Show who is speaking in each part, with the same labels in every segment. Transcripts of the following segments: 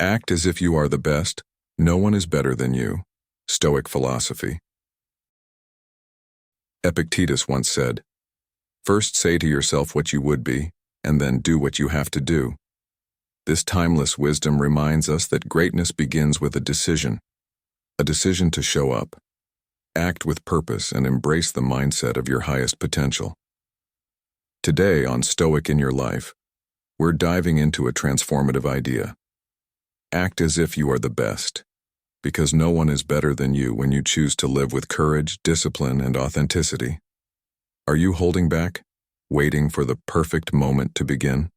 Speaker 1: Act as if you are the best. No one is better than you. Stoic philosophy. Epictetus once said, "First say to yourself what you would be, and then do what you have to do." This timeless wisdom reminds us that greatness begins with a decision to show up, act with purpose, and embrace the mindset of your highest potential. Today on Stoic In Your Life, we're diving into a transformative idea. Act as if you are the best, because no one is better than you when you choose to live with courage, discipline, and authenticity. Are you holding back, waiting for the perfect moment to begin?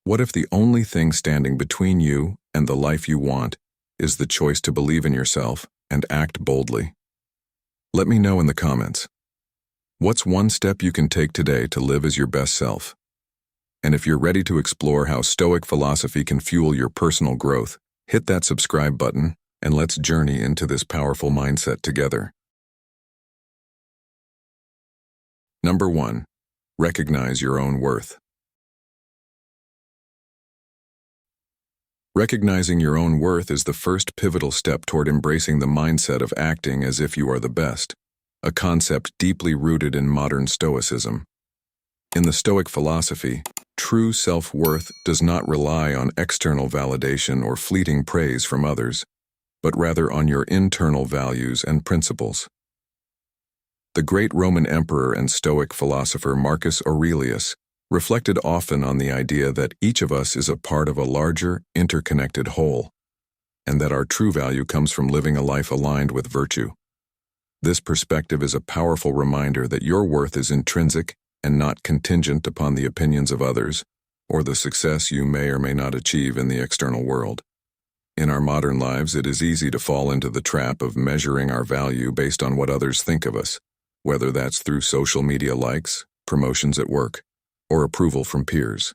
Speaker 1: What if the only thing standing between you and the life you want is the choice to believe in yourself and act boldly? Let me know in the comments. What's one step you can take today to live as your best self? And if you're ready to explore how Stoic philosophy can fuel your personal growth, hit that subscribe button and let's journey into this powerful mindset together. Number 1. Recognize your own worth. Recognizing your own worth is the first pivotal step toward embracing the mindset of acting as if you are the best, a concept deeply rooted in modern Stoicism. In the Stoic philosophy, true self-worth does not rely on external validation or fleeting praise from others, but rather on your internal values and principles. The great Roman emperor and Stoic philosopher Marcus Aurelius reflected often on the idea that each of us is a part of a larger, interconnected whole, and that our true value comes from living a life aligned with virtue. This perspective is a powerful reminder that your worth is intrinsic and not contingent upon the opinions of others or the success you may or may not achieve in the external world. In our modern lives, it is easy to fall into the trap of measuring our value based on what others think of us, whether that's through social media likes, promotions at work, or approval from peers.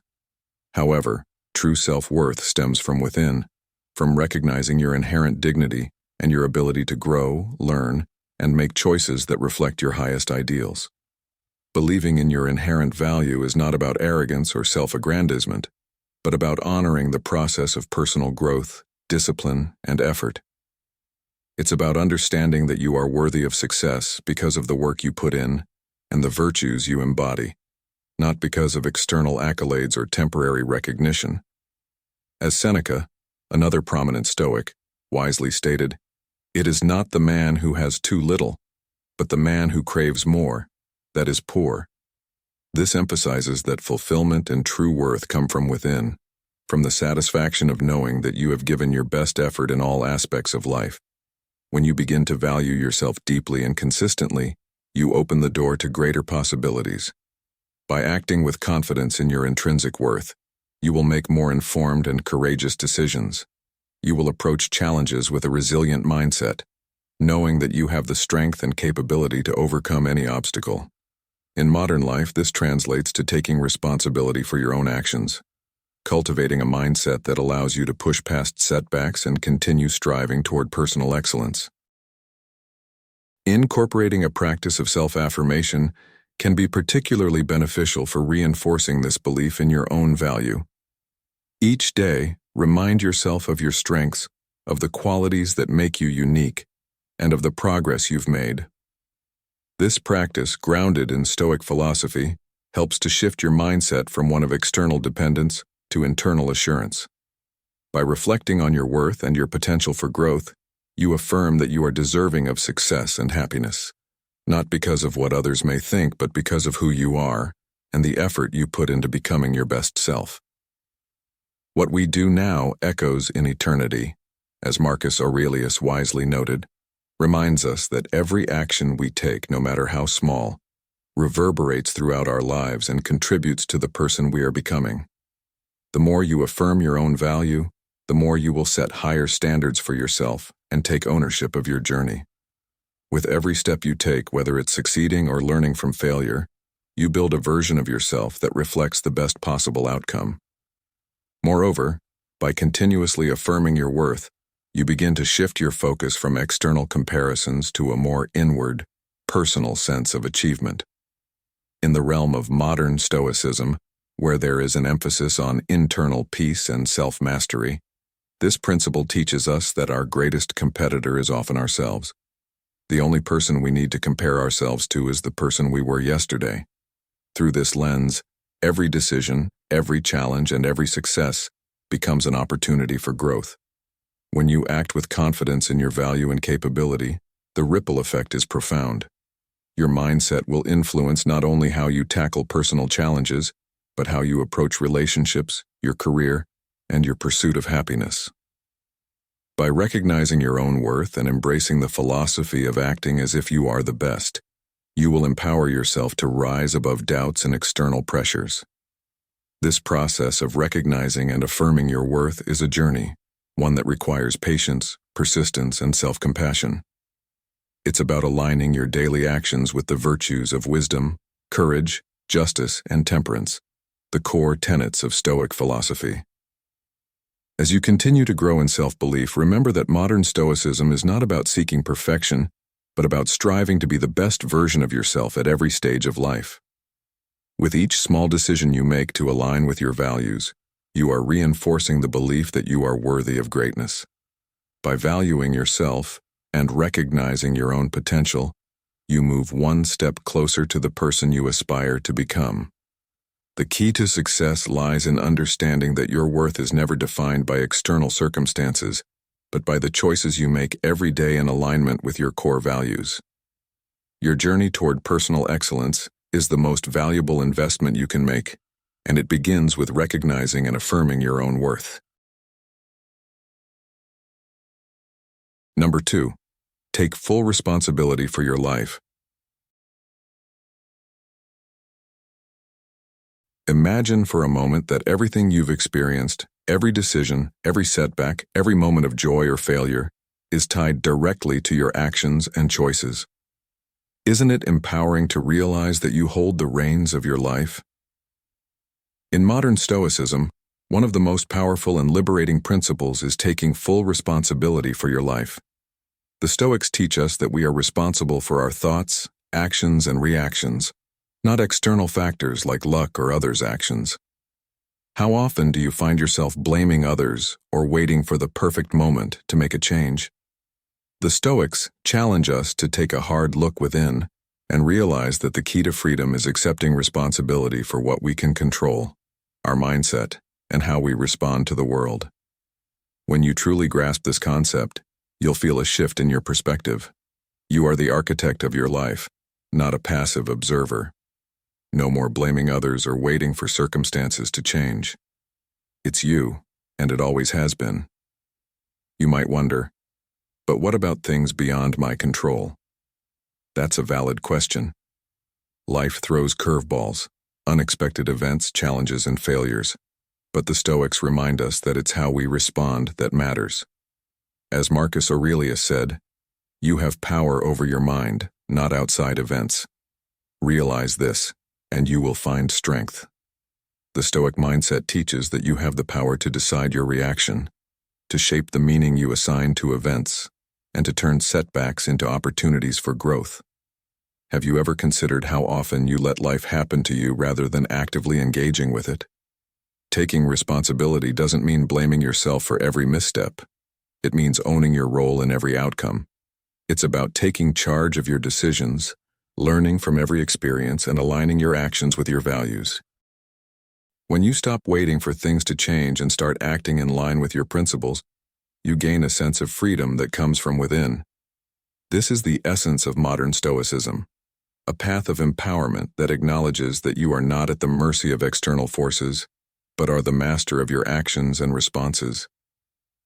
Speaker 1: However, true self-worth stems from within, from recognizing your inherent dignity and your ability to grow, learn, and make choices that reflect your highest ideals. Believing in your inherent value is not about arrogance or self-aggrandizement, but about honoring the process of personal growth, discipline, and effort. It's about understanding that you are worthy of success because of the work you put in and the virtues you embody, not because of external accolades or temporary recognition. As Seneca, another prominent Stoic, wisely stated, "It is not the man who has too little, but the man who craves more, that is poor." This emphasizes that fulfillment and true worth come from within, from the satisfaction of knowing that you have given your best effort in all aspects of life. When you begin to value yourself deeply and consistently, you open the door to greater possibilities. By acting with confidence in your intrinsic worth, you will make more informed and courageous decisions. You will approach challenges with a resilient mindset, knowing that you have the strength and capability to overcome any obstacle. In modern life, this translates to taking responsibility for your own actions, cultivating a mindset that allows you to push past setbacks and continue striving toward personal excellence. Incorporating a practice of self-affirmation can be particularly beneficial for reinforcing this belief in your own value. Each day, remind yourself of your strengths, of the qualities that make you unique, and of the progress you've made. This practice, grounded in Stoic philosophy, helps to shift your mindset from one of external dependence to internal assurance. By reflecting on your worth and your potential for growth, you affirm that you are deserving of success and happiness, not because of what others may think, but because of who you are and the effort you put into becoming your best self. What we do now echoes in eternity, as Marcus Aurelius wisely noted, reminds us that every action we take, no matter how small, reverberates throughout our lives and contributes to the person we are becoming. The more you affirm your own value, the more you will set higher standards for yourself and take ownership of your journey. With every step you take, whether it's succeeding or learning from failure, you build a version of yourself that reflects the best possible outcome. Moreover, by continuously affirming your worth, you begin to shift your focus from external comparisons to a more inward, personal sense of achievement. In the realm of modern Stoicism, where there is an emphasis on internal peace and self-mastery, This principle teaches us that our greatest competitor is often ourselves. The only person we need to compare ourselves to is the person we were yesterday. Through this lens, every decision, every challenge, and every success becomes an opportunity for growth. When you act with confidence in your value and capability, the ripple effect is profound. Your mindset will influence not only how you tackle personal challenges, but how you approach relationships, your career, and your pursuit of happiness. By recognizing your own worth and embracing the philosophy of acting as if you are the best, you will empower yourself to rise above doubts and external pressures. This process of recognizing and affirming your worth is a journey, one that requires patience, persistence, and self-compassion. It's about aligning your daily actions with the virtues of wisdom, courage, justice, and temperance, the core tenets of Stoic philosophy. As you continue to grow in self-belief, remember that modern Stoicism is not about seeking perfection, but about striving to be the best version of yourself at every stage of life. With each small decision you make to align with your values, you are reinforcing the belief that you are worthy of greatness. By valuing yourself and recognizing your own potential, you move one step closer to the person you aspire to become. The key to success lies in understanding that your worth is never defined by external circumstances, but by the choices you make every day in alignment with your core values. Your journey toward personal excellence is the most valuable investment you can make, and it begins with recognizing and affirming your own worth. Number 2, take full responsibility for your life. Imagine for a moment that everything you've experienced, every decision, every setback, every moment of joy or failure, is tied directly to your actions and choices. Isn't it empowering to realize that you hold the reins of your life? In modern Stoicism, one of the most powerful and liberating principles is taking full responsibility for your life. The Stoics teach us that we are responsible for our thoughts, actions, and reactions, not external factors like luck or others' actions. How often do you find yourself blaming others or waiting for the perfect moment to make a change? The Stoics challenge us to take a hard look within and realize that the key to freedom is accepting responsibility for what we can control, our mindset, and how we respond to the world. When you truly grasp this concept, you'll feel a shift in your perspective. You are the architect of your life, not a passive observer. No more blaming others or waiting for circumstances to change. It's you, and it always has been. You might wonder, but what about things beyond my control? That's a valid question. Life throws curveballs, unexpected events, challenges, and failures. But the Stoics remind us that it's how we respond that matters. As Marcus Aurelius said, you have power over your mind, not outside events. Realize this, and you will find strength. The Stoic mindset teaches that you have the power to decide your reaction, to shape the meaning you assign to events, and to turn setbacks into opportunities for growth. Have you ever considered how often you let life happen to you rather than actively engaging with it? Taking responsibility doesn't mean blaming yourself for every misstep. It means owning your role in every outcome. It's about taking charge of your decisions, learning from every experience, and aligning your actions with your values. When you stop waiting for things to change and start acting in line with your principles, you gain a sense of freedom that comes from within. This is the essence of modern Stoicism, a path of empowerment that acknowledges that you are not at the mercy of external forces, but are the master of your actions and responses.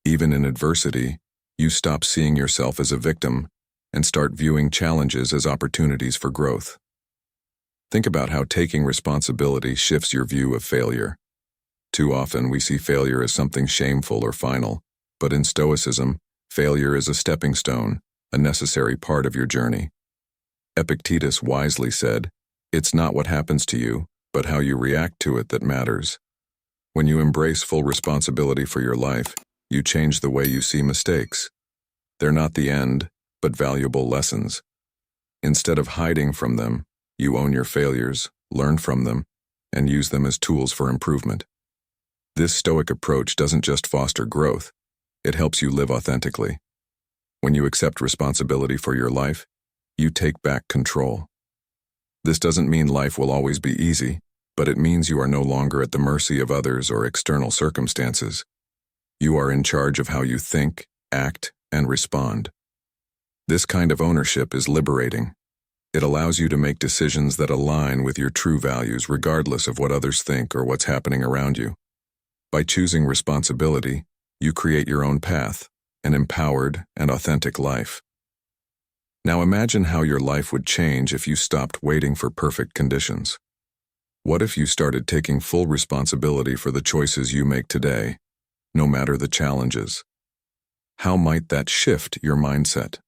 Speaker 1: Even in adversity, you stop seeing yourself as a victim and start viewing challenges as opportunities for growth. Think about how taking responsibility shifts your view of failure. Too often we see failure as something shameful or final, but in Stoicism, failure is a stepping stone, a necessary part of your journey. Epictetus wisely said, "It's not what happens to you, but how you react to it that matters." When you embrace full responsibility for your life, you change the way you see mistakes. They're not the end, but valuable lessons. Instead of hiding from them, you own your failures, learn from them, and use them as tools for improvement. This Stoic approach doesn't just foster growth, It helps you live authentically. When you accept responsibility for your life, you take back control. This doesn't mean life will always be easy, but it means you are no longer at the mercy of others or external circumstances. You are in charge of how you think, act, and respond. This kind of ownership is liberating. It allows you to make decisions that align with your true values regardless of what others think or what's happening around you. By choosing responsibility, you create your own path, an empowered and authentic life. Now imagine how your life would change if you stopped waiting for perfect conditions. What if you started taking full responsibility for the choices you make today, no matter the challenges? How might that shift your mindset?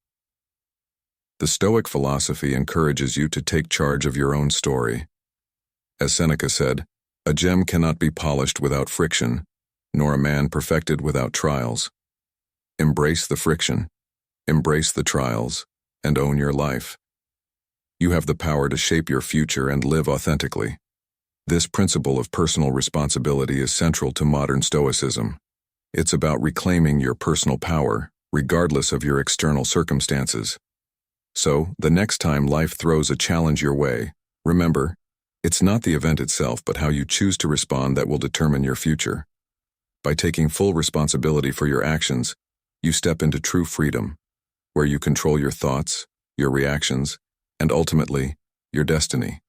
Speaker 1: The Stoic philosophy encourages you to take charge of your own story. As Seneca said, "A gem cannot be polished without friction, nor a man perfected without trials." Embrace the friction, embrace the trials, and own your life. You have the power to shape your future and live authentically. This principle of personal responsibility is central to modern Stoicism. It's about reclaiming your personal power, regardless of your external circumstances. So, the next time life throws a challenge your way, remember, it's not the event itself but how you choose to respond that will determine your future. By taking full responsibility for your actions, you step into true freedom, where you control your thoughts, your reactions, and ultimately, your destiny.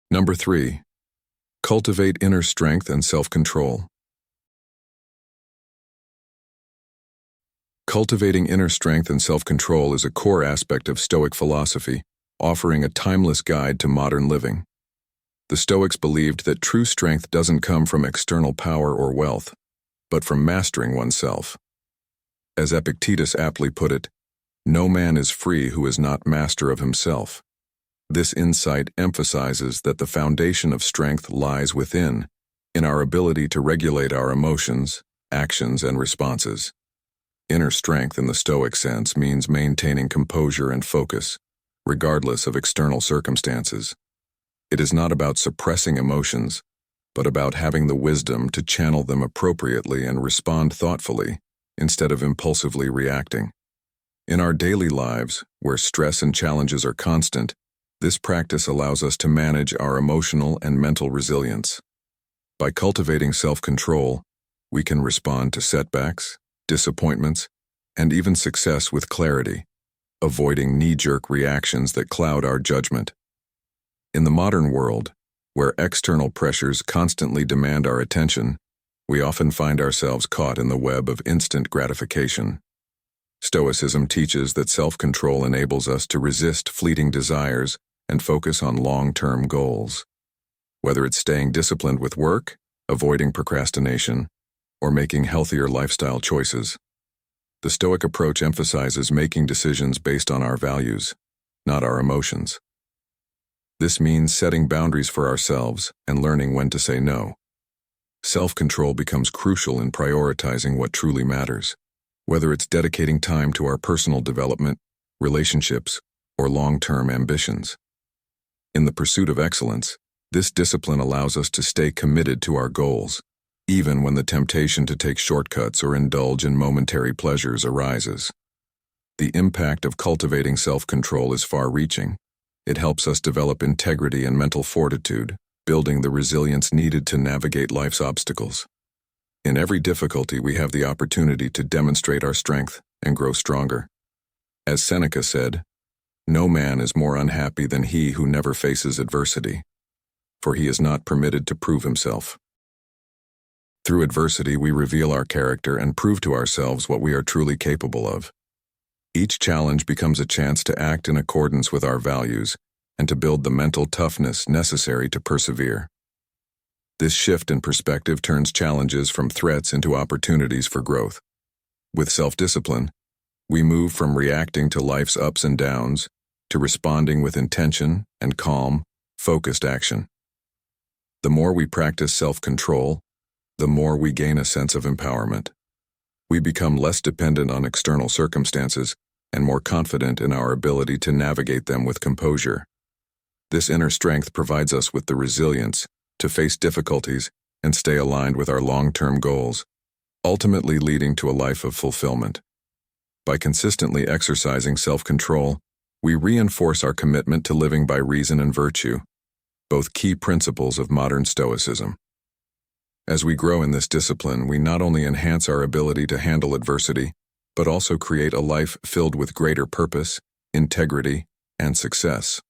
Speaker 1: Number 3. Cultivate inner strength and self-control. Cultivating inner strength and self-control is a core aspect of Stoic philosophy, offering a timeless guide to modern living. The Stoics believed that true strength doesn't come from external power or wealth, but from mastering oneself. As Epictetus aptly put it, "No man is free who is not master of himself." This insight emphasizes that the foundation of strength lies within, in our ability to regulate our emotions, actions, and responses. Inner strength in the Stoic sense means maintaining composure and focus, regardless of external circumstances. It is not about suppressing emotions, but about having the wisdom to channel them appropriately and respond thoughtfully, instead of impulsively reacting. In our daily lives, where stress and challenges are constant, this practice allows us to manage our emotional and mental resilience. By cultivating self-control, we can respond to setbacks, disappointments, and even success with clarity, avoiding knee-jerk reactions that cloud our judgment. In the modern world, where external pressures constantly demand our attention, we often find ourselves caught in the web of instant gratification. Stoicism teaches that self-control enables us to resist fleeting desires and focus on long-term goals. Whether it's staying disciplined with work, avoiding procrastination, or making healthier lifestyle choices, the Stoic approach emphasizes making decisions based on our values, not our emotions. This means setting boundaries for ourselves and learning when to say no. Self-control becomes crucial in prioritizing what truly matters, whether it's dedicating time to our personal development, relationships, or long-term ambitions. In the pursuit of excellence, this discipline allows us to stay committed to our goals, even when the temptation to take shortcuts or indulge in momentary pleasures arises. The impact of cultivating self-control is far-reaching. It helps us develop integrity and mental fortitude, building the resilience needed to navigate life's obstacles. In every difficulty, we have the opportunity to demonstrate our strength and grow stronger. As Seneca said, "No man is more unhappy than he who never faces adversity, for he is not permitted to prove himself." Through adversity, we reveal our character and prove to ourselves what we are truly capable of. Each challenge becomes a chance to act in accordance with our values and to build the mental toughness necessary to persevere. This shift in perspective turns challenges from threats into opportunities for growth. With self-discipline, we move from reacting to life's ups and downs to responding with intention and calm, focused action. The more we practice self-control, the more we gain a sense of empowerment. We become less dependent on external circumstances and more confident in our ability to navigate them with composure. This inner strength provides us with the resilience to face difficulties and stay aligned with our long-term goals, ultimately leading to a life of fulfillment. By consistently exercising self-control, we reinforce our commitment to living by reason and virtue, both key principles of modern Stoicism. As we grow in this discipline, we not only enhance our ability to handle adversity, but also create a life filled with greater purpose, integrity, and success.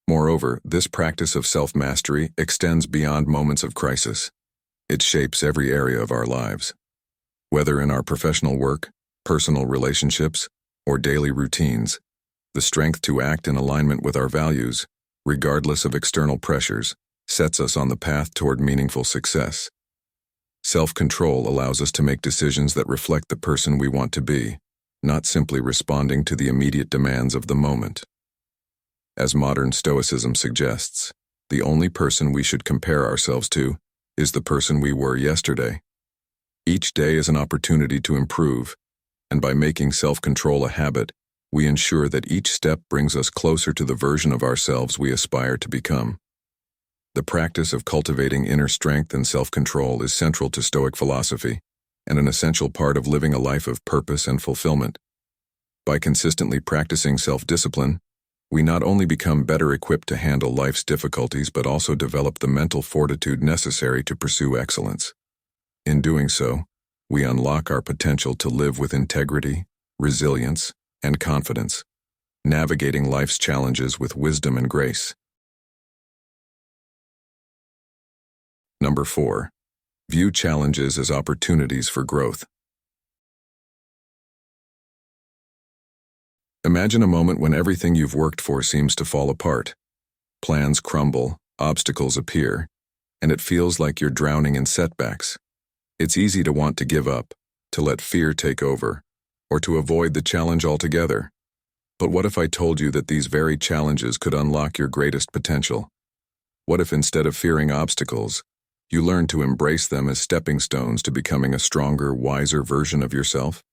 Speaker 1: Moreover, this practice of self-mastery extends beyond moments of crisis. It shapes every area of our lives. Whether in our professional work, personal relationships, or daily routines, the strength to act in alignment with our values, regardless of external pressures, sets us on the path toward meaningful success. Self-control allows us to make decisions that reflect the person we want to be, not simply responding to the immediate demands of the moment. As modern Stoicism suggests, the only person we should compare ourselves to is the person we were yesterday. Each day is an opportunity to improve, and by making self-control a habit, we ensure that each step brings us closer to the version of ourselves we aspire to become. The practice of cultivating inner strength and self-control is central to Stoic philosophy and an essential part of living a life of purpose and fulfillment. By consistently practicing self-discipline, we not only become better equipped to handle life's difficulties but also develop the mental fortitude necessary to pursue excellence. In doing so, we unlock our potential to live with integrity, resilience, and confidence, navigating life's challenges with wisdom and grace. Number 4. View challenges as opportunities for growth. Imagine a moment when everything you've worked for seems to fall apart. Plans crumble, obstacles appear, and it feels like you're drowning in setbacks. It's easy to want to give up, to let fear take over, or to avoid the challenge altogether. But what if I told you that these very challenges could unlock your greatest potential? What if instead of fearing obstacles, you learn to embrace them as stepping stones to becoming a stronger, wiser version of yourself?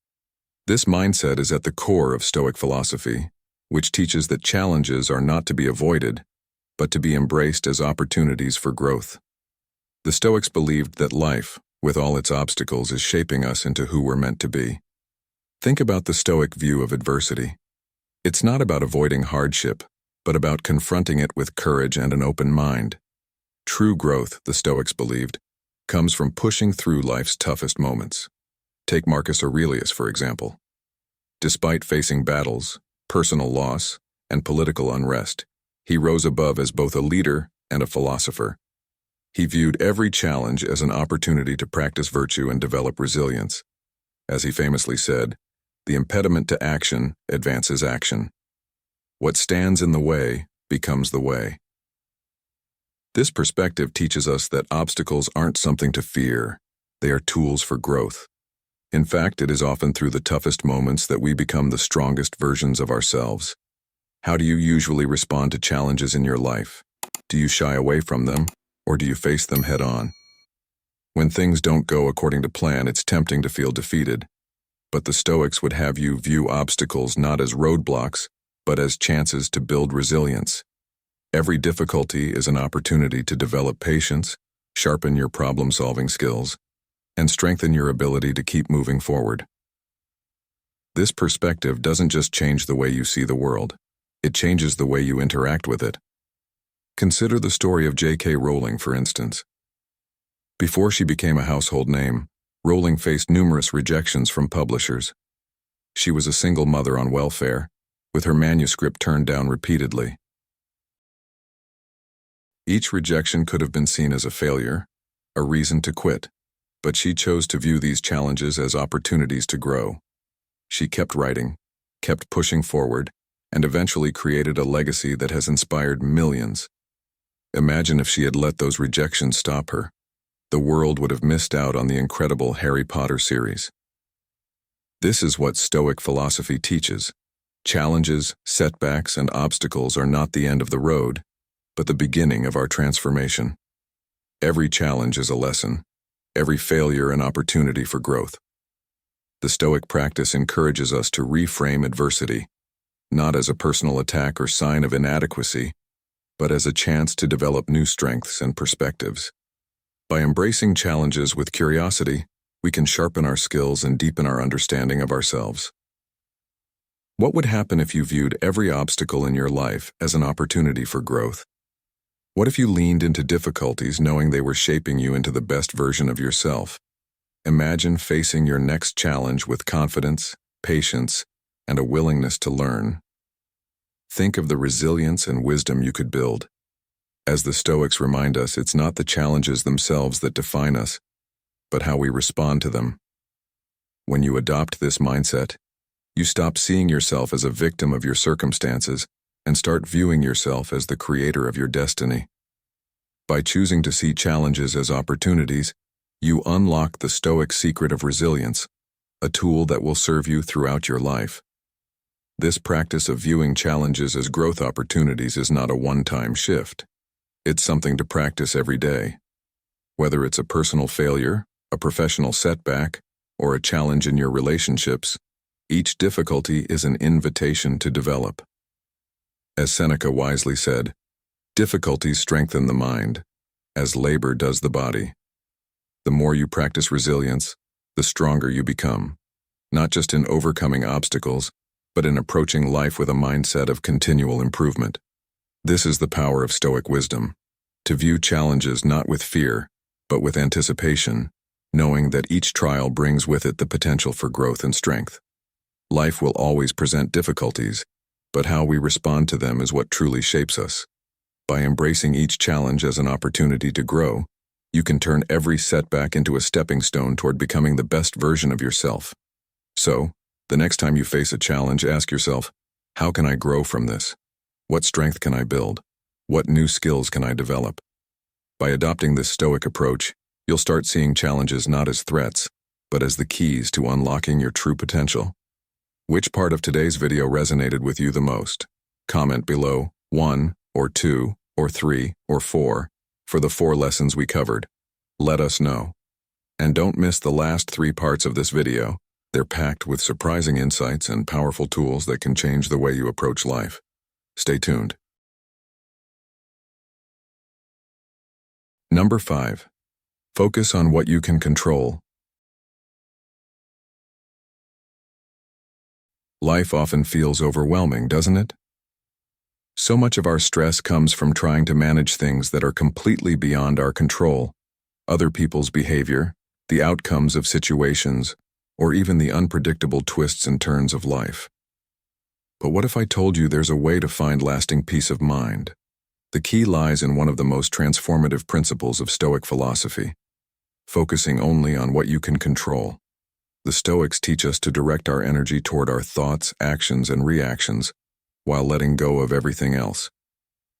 Speaker 1: This mindset is at the core of Stoic philosophy, which teaches that challenges are not to be avoided, but to be embraced as opportunities for growth. The Stoics believed that life, with all its obstacles, is shaping us into who we're meant to be. Think about the Stoic view of adversity. It's not about avoiding hardship, but about confronting it with courage and an open mind. True growth, the Stoics believed, comes from pushing through life's toughest moments. Take Marcus Aurelius, for example. Despite facing battles, personal loss, and political unrest, he rose above as both a leader and a philosopher. He viewed every challenge as an opportunity to practice virtue and develop resilience. As he famously said, "The impediment to action advances action. What stands in the way becomes the way." This perspective teaches us that obstacles aren't something to fear, they are tools for growth. In fact, it is often through the toughest moments that we become the strongest versions of ourselves. How do you usually respond to challenges in your life? Do you shy away from them, or do you face them head-on? When things don't go according to plan, it's tempting to feel defeated. But the Stoics would have you view obstacles not as roadblocks, but as chances to build resilience. Every difficulty is an opportunity to develop patience, sharpen your problem-solving skills, and strengthen your ability to keep moving forward. This perspective doesn't just change the way you see the world, it changes the way you interact with it. Consider the story of J.K. Rowling, for instance. Before she became a household name, Rowling faced numerous rejections from publishers. She was a single mother on welfare, with her manuscript turned down repeatedly. Each rejection could have been seen as a failure, a reason to quit, but she chose to view these challenges as opportunities to grow. She kept writing, kept pushing forward, and eventually created a legacy that has inspired millions. Imagine if she had let those rejections stop her. The world would have missed out on the incredible Harry Potter series. This is what Stoic philosophy teaches. Challenges, setbacks, and obstacles are not the end of the road, but the beginning of our transformation. Every challenge is a lesson, every failure an opportunity for growth. The Stoic practice encourages us to reframe adversity, not as a personal attack or sign of inadequacy, but as a chance to develop new strengths and perspectives. By embracing challenges with curiosity, we can sharpen our skills and deepen our understanding of ourselves. What would happen if you viewed every obstacle in your life as an opportunity for growth? What if you leaned into difficulties knowing they were shaping you into the best version of yourself? Imagine facing your next challenge with confidence, patience, and a willingness to learn. Think of the resilience and wisdom you could build. As the Stoics remind us, it's not the challenges themselves that define us, but how we respond to them. When you adopt this mindset, you stop seeing yourself as a victim of your circumstances and start viewing yourself as the creator of your destiny. By choosing to see challenges as opportunities, you unlock the Stoic secret of resilience, a tool that will serve you throughout your life. This practice of viewing challenges as growth opportunities is not a one-time shift. It's something to practice every day. Whether it's a personal failure, a professional setback, or a challenge in your relationships, each difficulty is an invitation to develop. As Seneca wisely said, difficulties strengthen the mind, as labor does the body. The more you practice resilience, the stronger you become, not just in overcoming obstacles, but in approaching life with a mindset of continual improvement. This is the power of Stoic wisdom, to view challenges not with fear, but with anticipation, knowing that each trial brings with it the potential for growth and strength. Life will always present difficulties, but how we respond to them is what truly shapes us. By embracing each challenge as an opportunity to grow, you can turn every setback into a stepping stone toward becoming the best version of yourself. So, the next time you face a challenge, ask yourself, how can I grow from this? What strength can I build? What new skills can I develop? By adopting this Stoic approach, you'll start seeing challenges not as threats, but as the keys to unlocking your true potential. Which part of today's video resonated with you the most? Comment below 1 or 2 or 3 or 4 for the 4 lessons we covered. Let us know. And don't miss the last 3 parts of this video. They're packed with surprising insights and powerful tools that can change the way you approach life. Stay tuned. Number 5. Focus on what you can control. Life often feels overwhelming, doesn't it? So much of our stress comes from trying to manage things that are completely beyond our control. Other people's behavior, the outcomes of situations, or even the unpredictable twists and turns of life. But what if I told you there's a way to find lasting peace of mind? The key lies in one of the most transformative principles of Stoic philosophy, focusing only on what you can control. The Stoics teach us to direct our energy toward our thoughts, actions, and reactions, while letting go of everything else.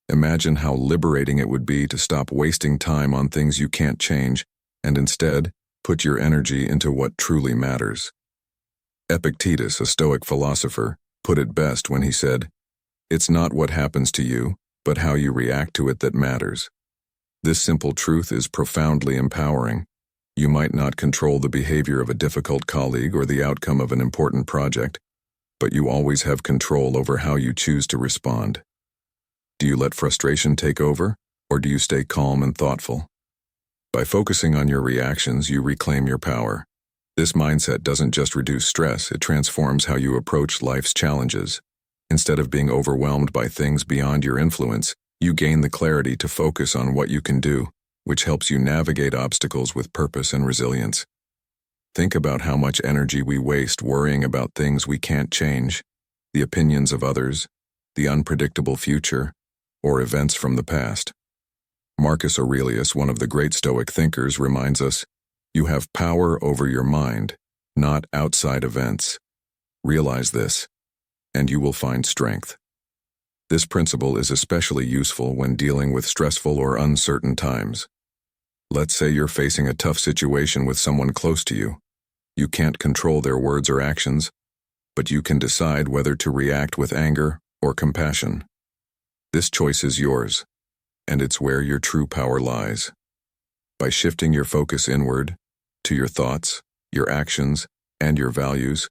Speaker 1: Imagine how liberating it would be to stop wasting time on things you can't change, and instead, put your energy into what truly matters. Epictetus, a Stoic philosopher, put it best when he said, "It's not what happens to you, but how you react to it that matters." This simple truth is profoundly empowering. You might not control the behavior of a difficult colleague or the outcome of an important project, but you always have control over how you choose to respond. Do you let frustration take over, or do you stay calm and thoughtful? By focusing on your reactions, you reclaim your power. This mindset doesn't just reduce stress, it transforms how you approach life's challenges. Instead of being overwhelmed by things beyond your influence, you gain the clarity to focus on what you can do, which helps you navigate obstacles with purpose and resilience. Think about how much energy we waste worrying about things we can't change, the opinions of others, the unpredictable future, or events from the past. Marcus Aurelius, one of the great Stoic thinkers, reminds us, you have power over your mind, not outside events. Realize this, and you will find strength. This principle is especially useful when dealing with stressful or uncertain times. Let's say you're facing a tough situation with someone close to you. You can't control their words or actions, but you can decide whether to react with anger or compassion. This choice is yours, and it's where your true power lies. By shifting your focus inward, to your thoughts, your actions, and your values,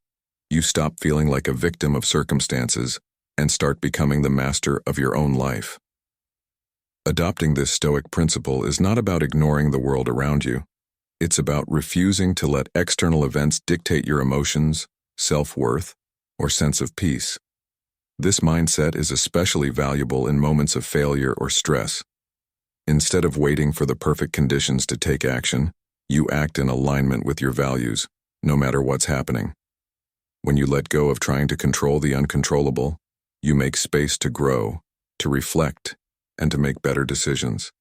Speaker 1: you stop feeling like a victim of circumstances and start becoming the master of your own life. Adopting this Stoic principle is not about ignoring the world around you. It's about refusing to let external events dictate your emotions, self-worth, or sense of peace. This mindset is especially valuable in moments of failure or stress. Instead of waiting for the perfect conditions to take action, you act in alignment with your values, no matter what's happening. When you let go of trying to control the uncontrollable, you make space to grow, to reflect, and to make better decisions.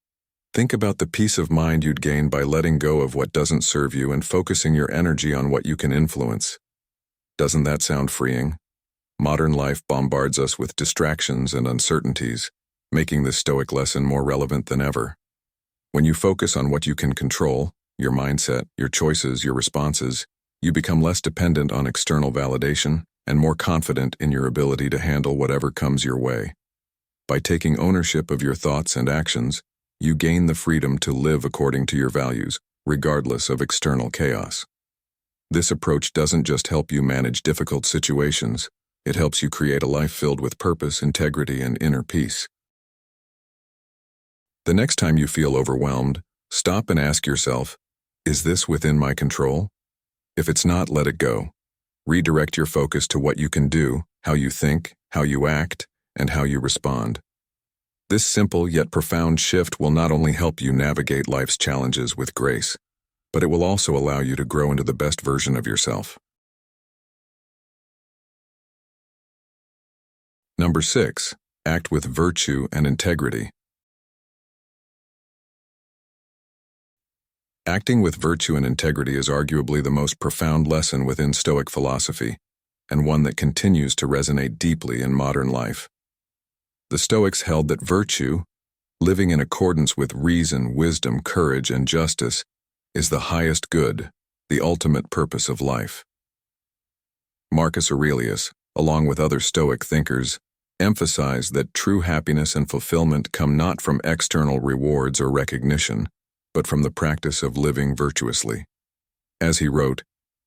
Speaker 1: Think about the peace of mind you'd gain by letting go of what doesn't serve you and focusing your energy on what you can influence. Doesn't that sound freeing? Modern life bombards us with distractions and uncertainties, making this Stoic lesson more relevant than ever. When you focus on what you can control, your mindset, your choices, your responses, you become less dependent on external validation and more confident in your ability to handle whatever comes your way. By taking ownership of your thoughts and actions, you gain the freedom to live according to your values, regardless of external chaos. This approach doesn't just help you manage difficult situations, it helps you create a life filled with purpose, integrity, and inner peace. The next time you feel overwhelmed, stop and ask yourself, is this within my control? If it's not, let it go. Redirect your focus to what you can do, how you think, how you act, and how you respond. This simple yet profound shift will not only help you navigate life's challenges with grace, but it will also allow you to grow into the best version of yourself. Number 6, act with virtue and integrity. Acting with virtue and integrity is arguably the most profound lesson within Stoic philosophy, and one that continues to resonate deeply in modern life. The Stoics held that virtue, living in accordance with reason, wisdom, courage, and justice, is the highest good, the ultimate purpose of life. Marcus Aurelius, along with other Stoic thinkers, emphasized that true happiness and fulfillment come not from external rewards or recognition, but from the practice of living virtuously. As he wrote,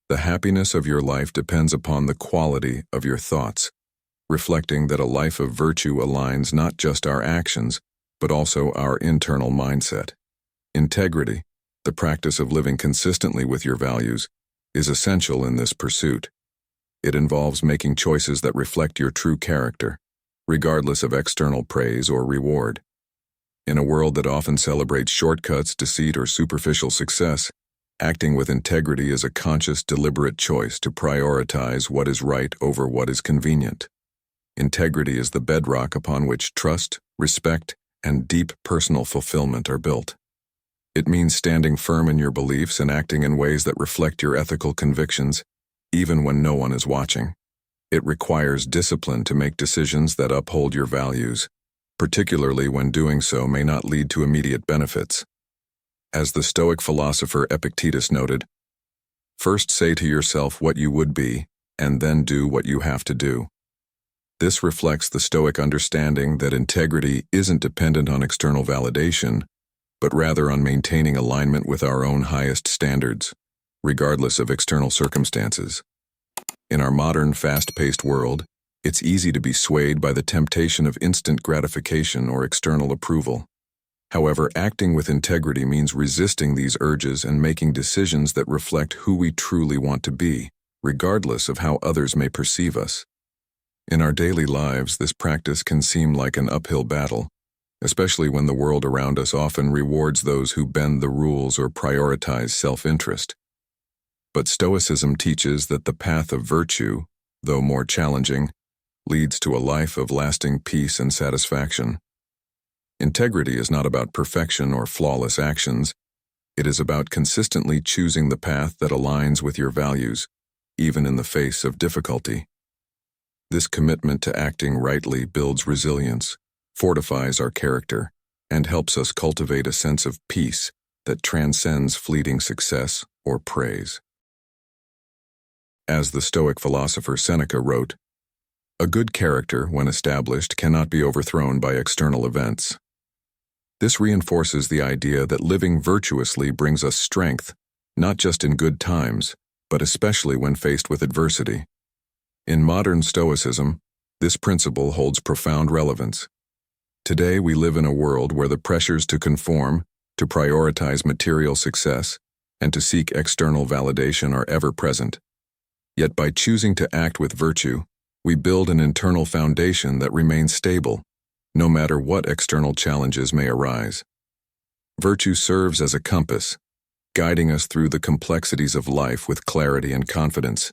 Speaker 1: "The happiness of your life depends upon the quality of your thoughts," reflecting that a life of virtue aligns not just our actions, but also our internal mindset. Integrity, the practice of living consistently with your values, is essential in this pursuit. It involves making choices that reflect your true character, regardless of external praise or reward. In a world that often celebrates shortcuts, deceit, or superficial success, acting with integrity is a conscious, deliberate choice to prioritize what is right over what is convenient. Integrity is the bedrock upon which trust, respect, and deep personal fulfillment are built. It means standing firm in your beliefs and acting in ways that reflect your ethical convictions, even when no one is watching. It requires discipline to make decisions that uphold your values, particularly when doing so may not lead to immediate benefits. As the Stoic philosopher Epictetus noted, "First say to yourself what you would be, and then do what you have to do." This reflects the Stoic understanding that integrity isn't dependent on external validation, but rather on maintaining alignment with our own highest standards, regardless of external circumstances. In our modern, fast-paced world, it's easy to be swayed by the temptation of instant gratification or external approval. However, acting with integrity means resisting these urges and making decisions that reflect who we truly want to be, regardless of how others may perceive us. In our daily lives, this practice can seem like an uphill battle, especially when the world around us often rewards those who bend the rules or prioritize self-interest. But Stoicism teaches that the path of virtue, though more challenging, leads to a life of lasting peace and satisfaction. Integrity is not about perfection or flawless actions. It is about consistently choosing the path that aligns with your values, even in the face of difficulty. This commitment to acting rightly builds resilience, fortifies our character, and helps us cultivate a sense of peace that transcends fleeting success or praise. As the Stoic philosopher Seneca wrote, "A good character, when established, cannot be overthrown by external events." This reinforces the idea that living virtuously brings us strength, not just in good times, but especially when faced with adversity. In modern Stoicism, this principle holds profound relevance. Today we live in a world where the pressures to conform, to prioritize material success, and to seek external validation are ever present. Yet by choosing to act with virtue, we build an internal foundation that remains stable, no matter what external challenges may arise. Virtue serves as a compass, guiding us through the complexities of life with clarity and confidence.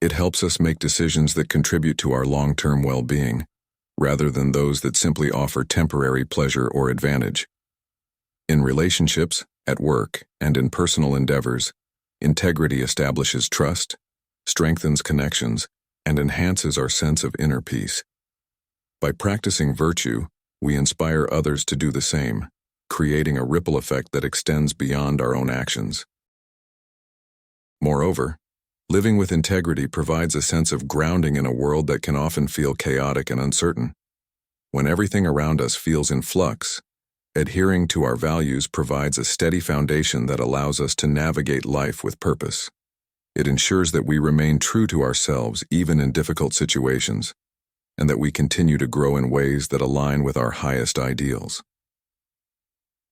Speaker 1: It helps us make decisions that contribute to our long-term well-being, rather than those that simply offer temporary pleasure or advantage. In relationships, at work, and in personal endeavors, integrity establishes trust, strengthens connections, and enhances our sense of inner peace. By practicing virtue, we inspire others to do the same, creating a ripple effect that extends beyond our own actions. Moreover, living with integrity provides a sense of grounding in a world that can often feel chaotic and uncertain. When everything around us feels in flux, adhering to our values provides a steady foundation that allows us to navigate life with purpose. It ensures that we remain true to ourselves even in difficult situations, and that we continue to grow in ways that align with our highest ideals.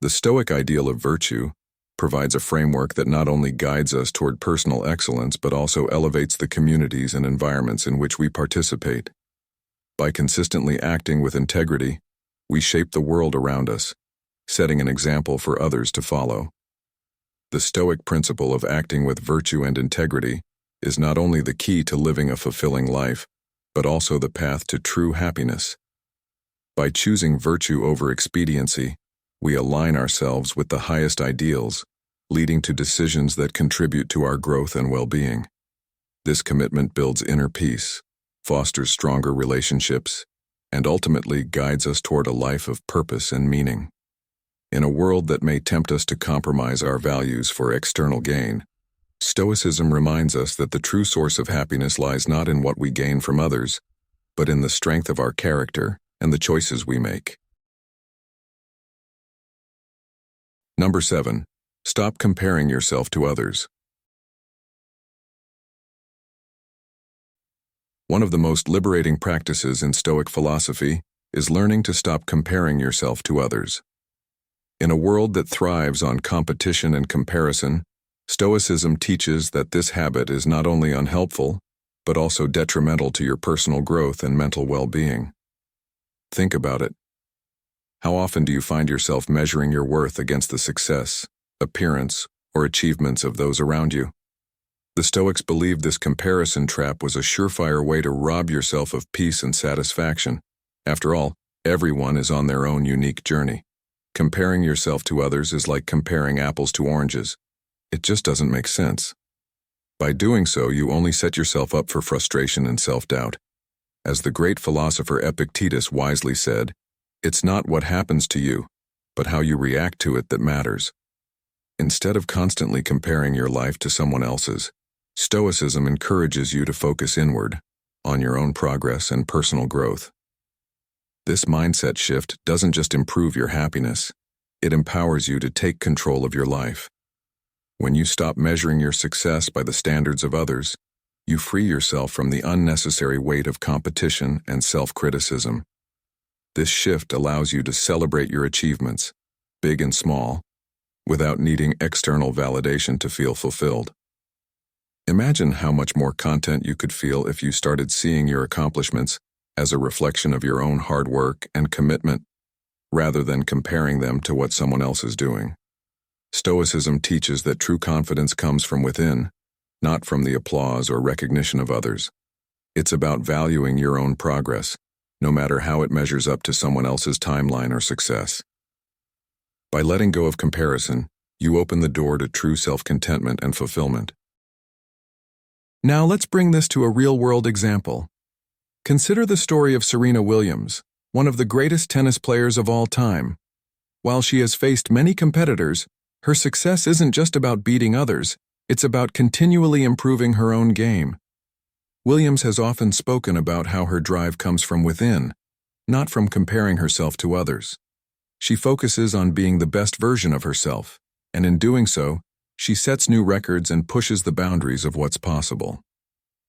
Speaker 1: The Stoic ideal of virtue provides a framework that not only guides us toward personal excellence but also elevates the communities and environments in which we participate. By consistently acting with integrity, we shape the world around us, setting an example for others to follow. The Stoic principle of acting with virtue and integrity is not only the key to living a fulfilling life, but also the path to true happiness. By choosing virtue over expediency, we align ourselves with the highest ideals, leading to decisions that contribute to our growth and well-being. This commitment builds inner peace, fosters stronger relationships, and ultimately guides us toward a life of purpose and meaning. In a world that may tempt us to compromise our values for external gain, Stoicism reminds us that the true source of happiness lies not in what we gain from others, but in the strength of our character and the choices we make. Number 7. Stop comparing yourself to others. One of the most liberating practices in Stoic philosophy is learning to stop comparing yourself to others. In a world that thrives on competition and comparison, Stoicism teaches that this habit is not only unhelpful, but also detrimental to your personal growth and mental well-being. Think about it. How often do you find yourself measuring your worth against the success, appearance, or achievements of those around you? The Stoics believed this comparison trap was a surefire way to rob yourself of peace and satisfaction. After all, everyone is on their own unique journey. Comparing yourself to others is like comparing apples to oranges. It just doesn't make sense. By doing so, you only set yourself up for frustration and self-doubt. As the great philosopher Epictetus wisely said, "It's not what happens to you, but how you react to it that matters." Instead of constantly comparing your life to someone else's, Stoicism encourages you to focus inward, on your own progress and personal growth. This mindset shift doesn't just improve your happiness, it empowers you to take control of your life. When you stop measuring your success by the standards of others, you free yourself from the unnecessary weight of competition and self-criticism. This shift allows you to celebrate your achievements, big and small, without needing external validation to feel fulfilled. Imagine how much more content you could feel if you started seeing your accomplishments as a reflection of your own hard work and commitment, rather than comparing them to what someone else is doing. Stoicism teaches that true confidence comes from within, not from the applause or recognition of others. It's about valuing your own progress, no matter how it measures up to someone else's timeline or success. By letting go of comparison, you open the door to true self-contentment and fulfillment. Now let's bring this to a real-world example. Consider the story of Serena Williams, one of the greatest tennis players of all time. While she has faced many competitors, her success isn't just about beating others, it's about continually improving her own game. Williams has often spoken about how her drive comes from within, not from comparing herself to others. She focuses on being the best version of herself, and in doing so, she sets new records and pushes the boundaries of what's possible.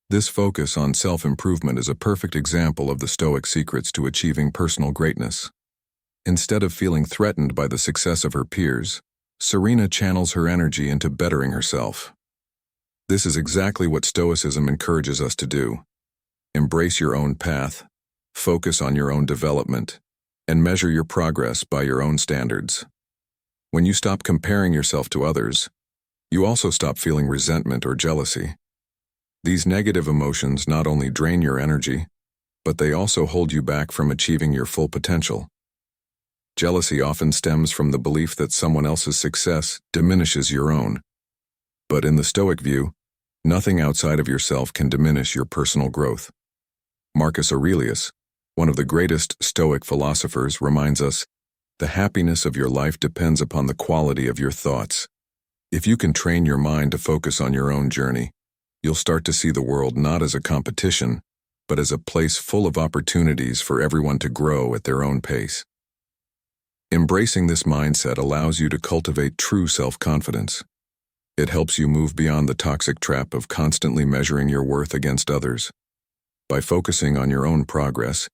Speaker 1: This focus on self-improvement is a perfect example of the Stoic secrets to achieving personal greatness. Instead of feeling threatened by the success of her peers, Serena channels her energy into bettering herself. This is exactly what Stoicism encourages us to do. Embrace your own path, focus on your own development, and measure your progress by your own standards. When you stop comparing yourself to others, you also stop feeling resentment or jealousy. These negative emotions not only drain your energy, but they also hold you back from achieving your full potential. Jealousy often stems from the belief that someone else's success diminishes your own. But in the Stoic view, nothing outside of yourself can diminish your personal growth. Marcus Aurelius, one of the greatest Stoic philosophers, reminds us, the happiness of your life depends upon the quality of your thoughts. If you can train your mind to focus on your own journey, you'll start to see the world not as a competition, but as a place full of opportunities for everyone to grow at their own pace. Embracing this mindset allows you to cultivate true self-confidence. It helps you move beyond the toxic trap of constantly measuring your worth against others. By focusing on your own progress,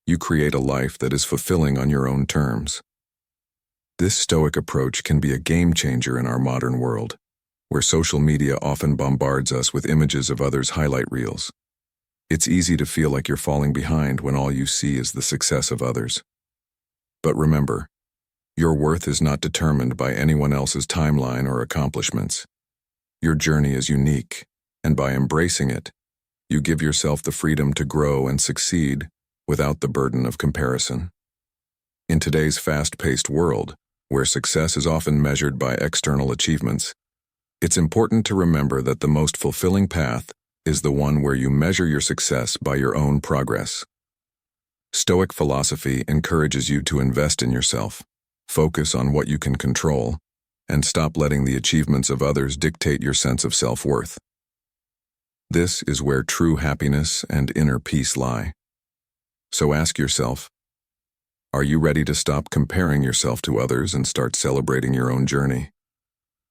Speaker 1: you create a life that is fulfilling on your own terms. This Stoic approach can be a game changer in our modern world, where social media often bombards us with images of others' highlight reels. It's easy to feel like you're falling behind when all you see is the success of others. But remember, your worth is not determined by anyone else's timeline or accomplishments. Your journey is unique, and by embracing it, you give yourself the freedom to grow and succeed without the burden of comparison. In today's fast-paced world, where success is often measured by external achievements, it's important to remember that the most fulfilling path is the one where you measure your success by your own progress. Stoic philosophy encourages you to invest in yourself, focus on what you can control, and stop letting the achievements of others dictate your sense of self-worth. This is where true happiness and inner peace lie. So ask yourself, are you ready to stop comparing yourself to others and start celebrating your own journey?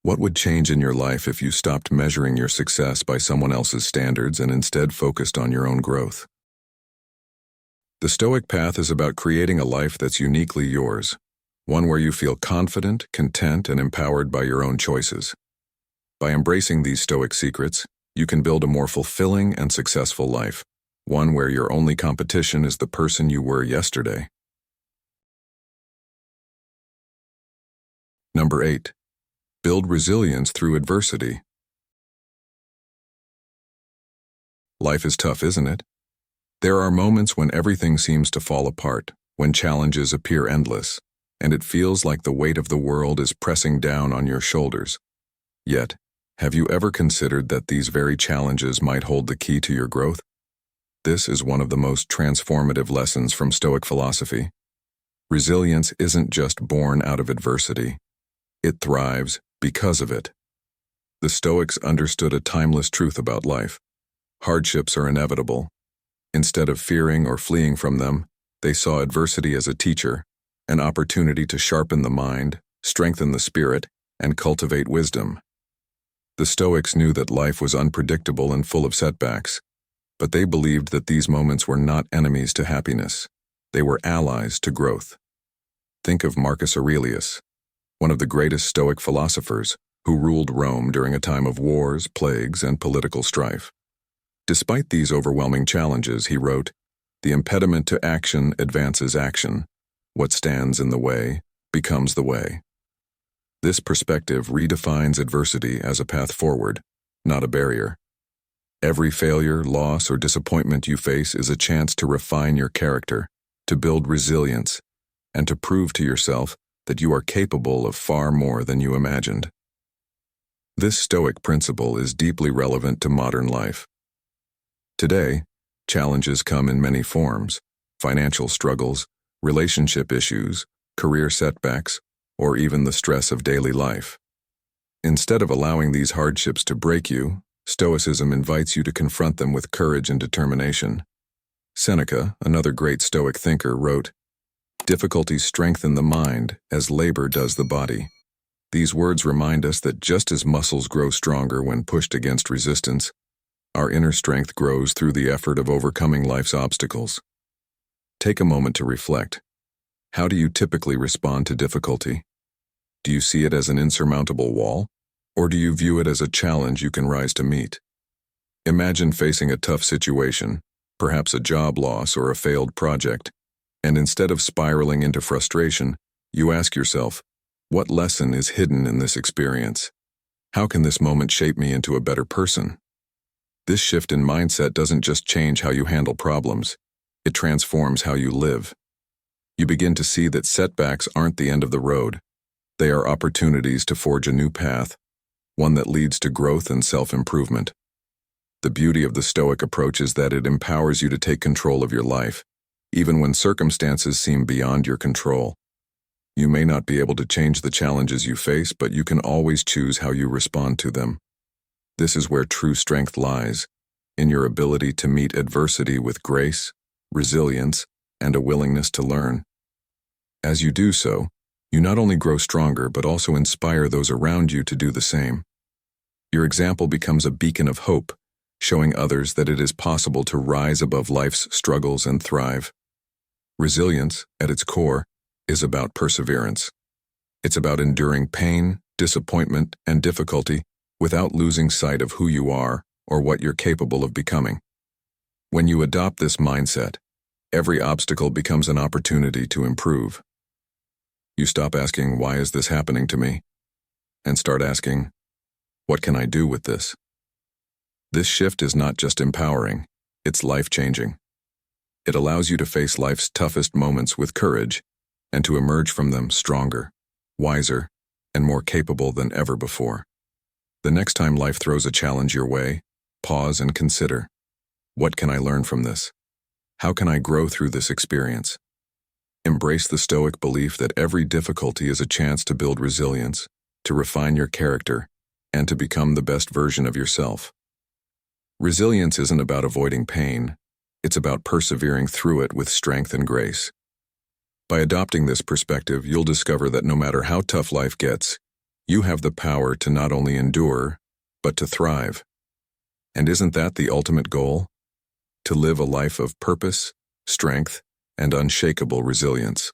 Speaker 1: What would change in your life if you stopped measuring your success by someone else's standards and instead focused on your own growth? The Stoic path is about creating a life that's uniquely yours, one where you feel confident, content, and empowered by your own choices. By embracing these Stoic secrets, you can build a more fulfilling and successful life, one where your only competition is the person you were yesterday. Number 8. Build resilience through adversity. Life is tough, isn't it? There are moments when everything seems to fall apart, when challenges appear endless, and it feels like the weight of the world is pressing down on your shoulders. Yet, have you ever considered that these very challenges might hold the key to your growth? This is one of the most transformative lessons from Stoic philosophy. Resilience isn't just born out of adversity. It thrives because of it. The Stoics understood a timeless truth about life. Hardships are inevitable. Instead of fearing or fleeing from them, they saw adversity as a teacher, an opportunity to sharpen the mind, strengthen the spirit, and cultivate wisdom. The Stoics knew that life was unpredictable and full of setbacks, but they believed that these moments were not enemies to happiness. They were allies to growth. Think of Marcus Aurelius, one of the greatest Stoic philosophers, who ruled Rome during a time of wars, plagues, and political strife. Despite these overwhelming challenges, he wrote, "The impediment to action advances action. What stands in the way becomes the way." This perspective redefines adversity as a path forward, not a barrier. Every failure, loss, or disappointment you face is a chance to refine your character, to build resilience, and to prove to yourself that you are capable of far more than you imagined. This Stoic principle is deeply relevant to modern life. Today, challenges come in many forms: financial struggles, relationship issues, career setbacks, or even the stress of daily life. Instead of allowing these hardships to break you, Stoicism invites you to confront them with courage and determination. Seneca, another great Stoic thinker, wrote, "Difficulties strengthen the mind as labor does the body." These words remind us that just as muscles grow stronger when pushed against resistance, our inner strength grows through the effort of overcoming life's obstacles. Take a moment to reflect. How do you typically respond to difficulty? Do you see it as an insurmountable wall, or do you view it as a challenge you can rise to meet? Imagine facing a tough situation, perhaps a job loss or a failed project, and instead of spiraling into frustration, you ask yourself, what lesson is hidden in this experience? How can this moment shape me into a better person? This shift in mindset doesn't just change how you handle problems, it transforms how you live. You begin to see that setbacks aren't the end of the road. They are opportunities to forge a new path, one that leads to growth and self-improvement. The beauty of the Stoic approach is that it empowers you to take control of your life, even when circumstances seem beyond your control. You may not be able to change the challenges you face, but you can always choose how you respond to them. This is where true strength lies, in your ability to meet adversity with grace, resilience, and a willingness to learn. As you do so, you not only grow stronger but also inspire those around you to do the same. Your example becomes a beacon of hope, showing others that it is possible to rise above life's struggles and thrive. Resilience, at its core, is about perseverance. It's about enduring pain, disappointment, and difficulty without losing sight of who you are or what you're capable of becoming. When you adopt this mindset, every obstacle becomes an opportunity to improve. You stop asking, why is this happening to me? And start asking, what can I do with this? This shift is not just empowering, it's life-changing. It allows you to face life's toughest moments with courage and to emerge from them stronger, wiser, and more capable than ever before. The next time life throws a challenge your way, pause and consider, what can I learn from this? How can I grow through this experience? Embrace the Stoic belief that every difficulty is a chance to build resilience, to refine your character, and to become the best version of yourself. Resilience isn't about avoiding pain, it's about persevering through it with strength and grace. By adopting this perspective, you'll discover that no matter how tough life gets, you have the power to not only endure, but to thrive. And isn't that the ultimate goal? To live a life of purpose, strength, and unshakable resilience.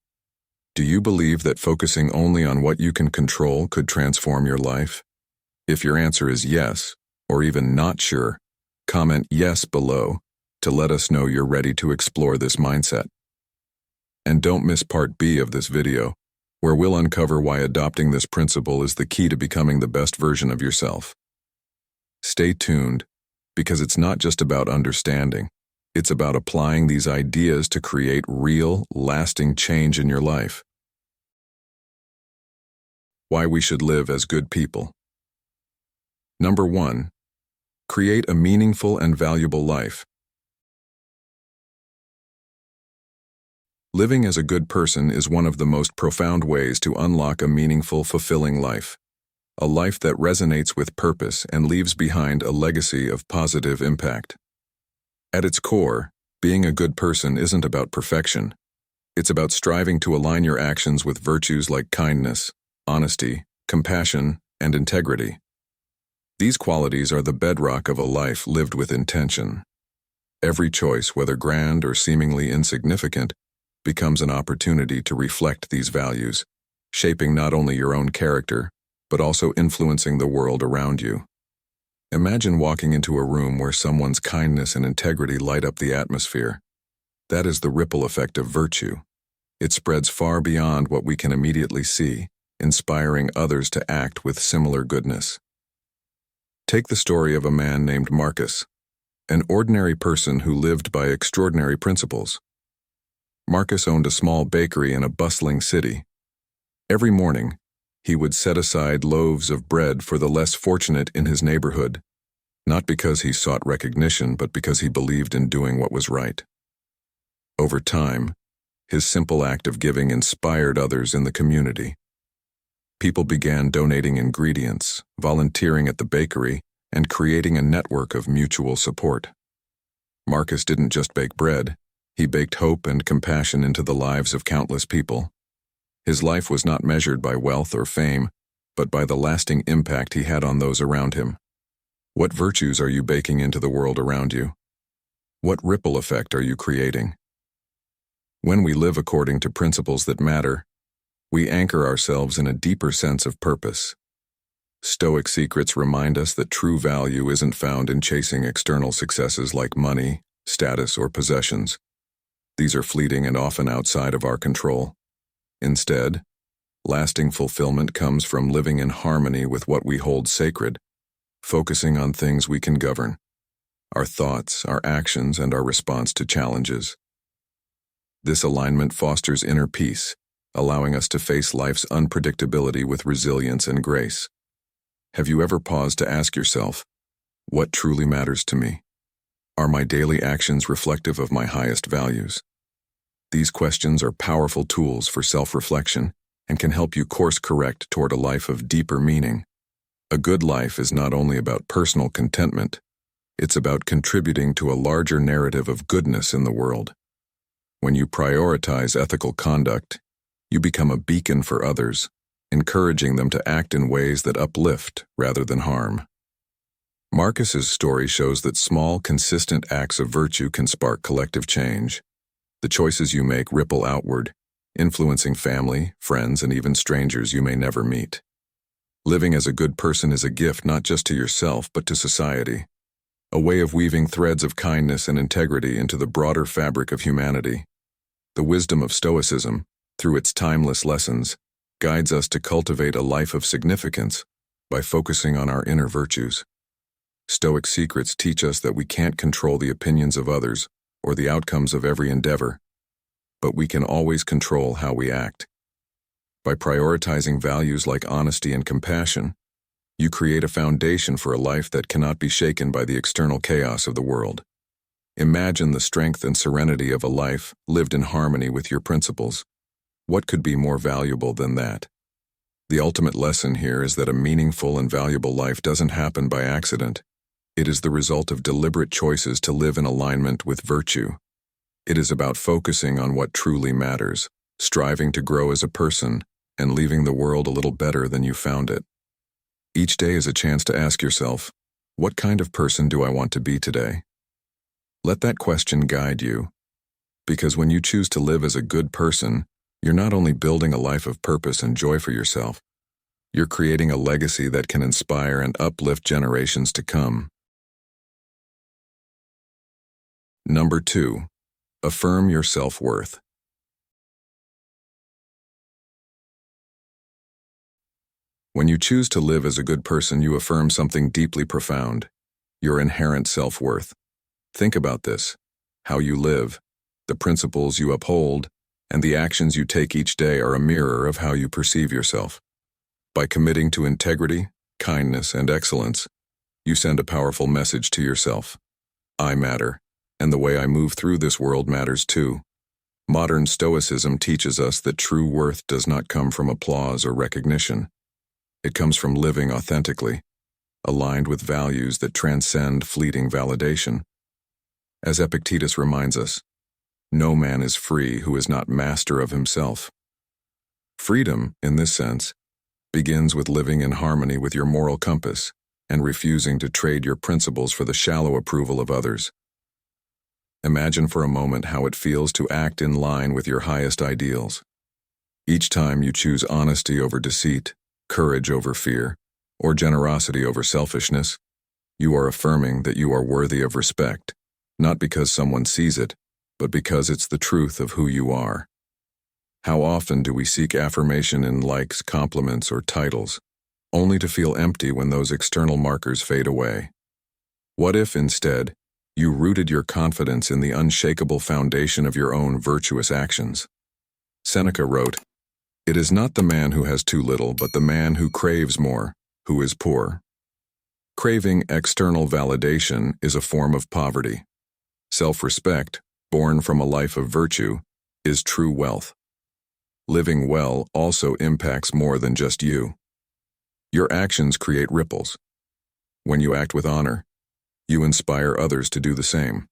Speaker 1: Do you believe that focusing only on what you can control could transform your life? If your answer is yes, or even not sure, comment yes below to let us know you're ready to explore this mindset. And don't miss part B of this video, where we'll uncover why adopting this principle is the key to becoming the best version of yourself. Stay tuned, because it's not just about understanding, it's about applying these ideas to create real, lasting change in your life. Why we should live as good people. Number 1. Create a meaningful and valuable life. Living as a good person is one of the most profound ways to unlock a meaningful, fulfilling life. A life that resonates with purpose and leaves behind a legacy of positive impact. At its core, being a good person isn't about perfection. It's about striving to align your actions with virtues like kindness, honesty, compassion, and integrity. These qualities are the bedrock of a life lived with intention. Every choice, whether grand or seemingly insignificant, becomes an opportunity to reflect these values, shaping not only your own character, but also influencing the world around you. Imagine walking into a room where someone's kindness and integrity light up the atmosphere. That is the ripple effect of virtue. It spreads far beyond what we can immediately see, inspiring others to act with similar goodness. Take the story of a man named Marcus, an ordinary person who lived by extraordinary principles. Marcus owned a small bakery in a bustling city. Every morning, he would set aside loaves of bread for the less fortunate in his neighborhood, not because he sought recognition, but because he believed in doing what was right. Over time, his simple act of giving inspired others in the community. People began donating ingredients, volunteering at the bakery, and creating a network of mutual support. Marcus didn't just bake bread, he baked hope and compassion into the lives of countless people. His life was not measured by wealth or fame, but by the lasting impact he had on those around him. What virtues are you baking into the world around you? What ripple effect are you creating? When we live according to principles that matter, we anchor ourselves in a deeper sense of purpose. Stoic secrets remind us that true value isn't found in chasing external successes like money, status, or possessions. These are fleeting and often outside of our control. Instead, lasting fulfillment comes from living in harmony with what we hold sacred, focusing on things we can govern: our thoughts, our actions, and our response to challenges. This alignment fosters inner peace, allowing us to face life's unpredictability with resilience and grace. Have you ever paused to ask yourself, what truly matters to me? Are my daily actions reflective of my highest values? These questions are powerful tools for self-reflection and can help you course-correct toward a life of deeper meaning. A good life is not only about personal contentment, it's about contributing to a larger narrative of goodness in the world. When you prioritize ethical conduct, you become a beacon for others, encouraging them to act in ways that uplift rather than harm. Marcus's story shows that small, consistent acts of virtue can spark collective change. The choices you make ripple outward, influencing family, friends, and even strangers you may never meet. Living as a good person is a gift not just to yourself but to society, a way of weaving threads of kindness and integrity into the broader fabric of humanity. The wisdom of Stoicism, through its timeless lessons, guides us to cultivate a life of significance by focusing on our inner virtues. Stoic secrets teach us that we can't control the opinions of others or the outcomes of every endeavor, but we can always control how we act. By prioritizing values like honesty and compassion, you create a foundation for a life that cannot be shaken by the external chaos of the world. Imagine the strength and serenity of a life lived in harmony with your principles. What could be more valuable than that? The ultimate lesson here is that a meaningful and valuable life doesn't happen by accident. It is the result of deliberate choices to live in alignment with virtue. It is about focusing on what truly matters, striving to grow as a person, and leaving the world a little better than you found it. Each day is a chance to ask yourself, what kind of person do I want to be today? Let that question guide you, because when you choose to live as a good person, you're not only building a life of purpose and joy for yourself, you're creating a legacy that can inspire and uplift generations to come. Number 2. Affirm your self-worth. When you choose to live as a good person, you affirm something deeply profound: your inherent self-worth. Think about this: how you live, the principles you uphold, and the actions you take each day are a mirror of how you perceive yourself. By committing to integrity, kindness, and excellence, you send a powerful message to yourself. I matter, and the way I move through this world matters too. Modern Stoicism teaches us that true worth does not come from applause or recognition. It comes from living authentically, aligned with values that transcend fleeting validation. As Epictetus reminds us, no man is free who is not master of himself. Freedom, in this sense, begins with living in harmony with your moral compass and refusing to trade your principles for the shallow approval of others. Imagine for a moment how it feels to act in line with your highest ideals. Each time you choose honesty over deceit, courage over fear, or generosity over selfishness, you are affirming that you are worthy of respect, not because someone sees it, but because it's the truth of who you are. How often do we seek affirmation in likes, compliments, or titles, only to feel empty when those external markers fade away? What if, instead, you rooted your confidence in the unshakable foundation of your own virtuous actions? Seneca wrote, "It is not the man who has too little, but the man who craves more, who is poor." Craving external validation is a form of poverty. Self-respect, born from a life of virtue, is true wealth. Living well also impacts more than just you. Your actions create ripples. When you act with honor, you inspire others to do the same.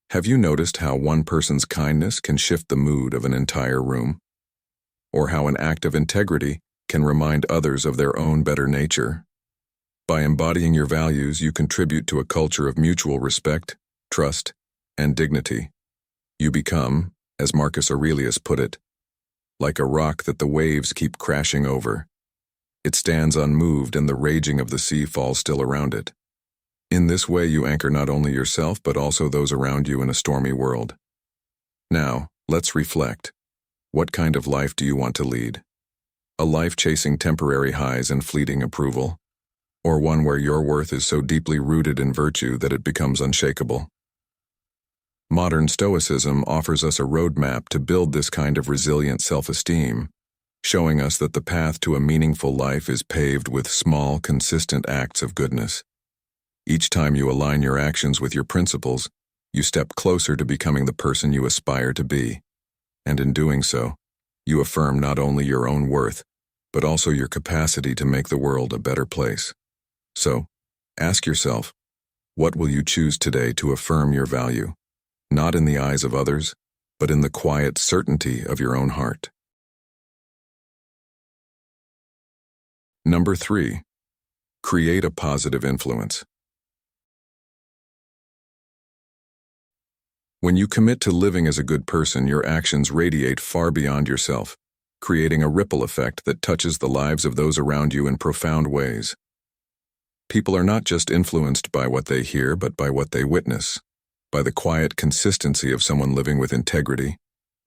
Speaker 1: Have you noticed how one person's kindness can shift the mood of an entire room? Or how an act of integrity can remind others of their own better nature? By embodying your values, you contribute to a culture of mutual respect, trust, and dignity. You become, As Marcus Aurelius put it, like a rock that the waves keep crashing over. It stands unmoved and the raging of the sea falls still around it. In this way you anchor not only yourself but also those around you in a stormy world. Now, let's reflect. What kind of life do you want to lead? A life chasing temporary highs and fleeting approval? Or one where your worth is so deeply rooted in virtue that it becomes unshakable? Modern Stoicism offers us a roadmap to build this kind of resilient self-esteem, showing us that the path to a meaningful life is paved with small, consistent acts of goodness. Each time you align your actions with your principles, you step closer to becoming the person you aspire to be. And in doing so, you affirm not only your own worth, but also your capacity to make the world a better place. So, ask yourself, what will you choose today to affirm your value, not in the eyes of others, but in the quiet certainty of your own heart? Number 3. Create a positive influence. When you commit to living as a good person, your actions radiate far beyond yourself, creating a ripple effect that touches the lives of those around you in profound ways. People are not just influenced by what they hear, but by what they witness, by the quiet consistency of someone living with integrity,